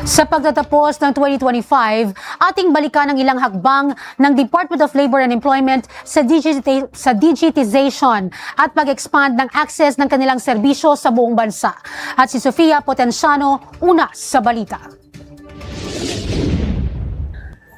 Sa pagtatapos ng 2025, ating balikan ang ilang hakbang ng Department of Labor and Employment sa digitization at pag-expand ng access ng kanilang serbisyo sa buong bansa. At si Sofia Potenciano, una sa balita.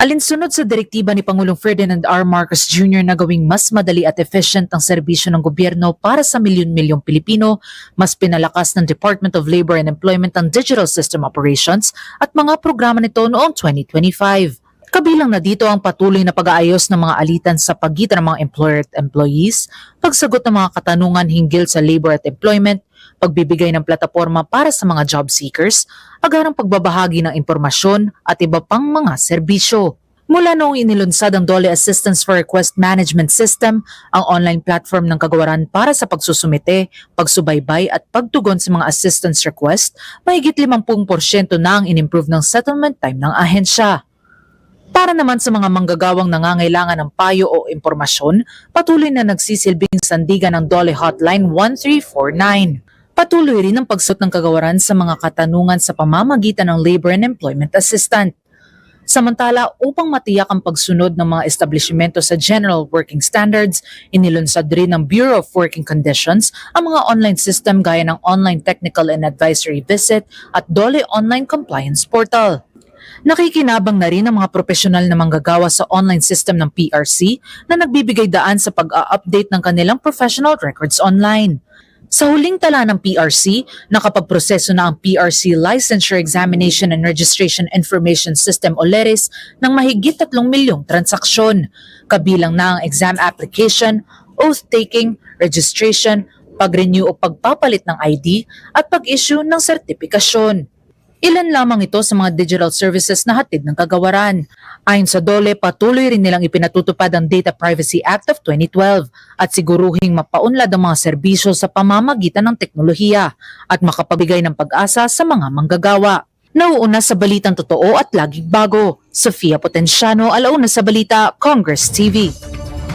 Alinsunod sa direktiba ni Pangulong Ferdinand R. Marcos Jr. na gawing mas madali at efficient ang serbisyo ng gobyerno para sa milyon-milyong Pilipino, mas pinalakas ng Department of Labor and Employment ang digital system operations at mga programa nito noong 2025. Kabilang na dito ang patuloy na pag-aayos ng mga alitan sa pagitan ng mga employer at employees, pagsagot ng mga katanungan hinggil sa labor at employment, pagbibigay ng plataporma para sa mga job seekers, agarang pagbabahagi ng impormasyon at iba pang mga serbisyo. Mula noong inilunsad ang DOLE Assistance for Request Management System, ang online platform ng kagawaran para sa pagsusumite, pagsubaybay at pagtugon sa mga assistance request, mahigit 50% na ang inimprove ng settlement time ng ahensya. Para naman sa mga manggagawang nangangailangan ng payo o impormasyon, patuloy na nagsisilbing sandigan ng DOLE Hotline 1349. Patuloy rin ang pagsagot ng kagawaran sa mga katanungan sa pamamagitan ng Labor and Employment Assistant. Samantala, upang matiyak ang pagsunod ng mga establishmento sa General Working Standards, inilunsad rin ng Bureau of Working Conditions ang mga online system gaya ng Online Technical and Advisory Visit at DOLE Online Compliance Portal. Nakikinabang na rin ang mga profesional na manggagawa sa online system ng PRC na nagbibigay daan sa pag-a-update ng kanilang professional records online. Sa huling tala ng PRC, nakapagproseso na ang PRC Licensure Examination and Registration Information System o LERIS ng mahigit 3 milyong transaksyon. Kabilang na ang exam application, oath-taking, registration, pag-renew o pagpapalit ng ID at pag-issue ng sertipikasyon. Ilan lamang ito sa mga digital services na hatid ng kagawaran. Ayon sa DOLE, patuloy rin nilang ipinatutupad ang Data Privacy Act of 2012 at siguruhing mapaunlad ang mga serbisyo sa pamamagitan ng teknolohiya at makapabigay ng pag-asa sa mga manggagawa. Nauuna sa balitang totoo at laging bago. Sofia Potenciano, alauna sa balita, Congress TV.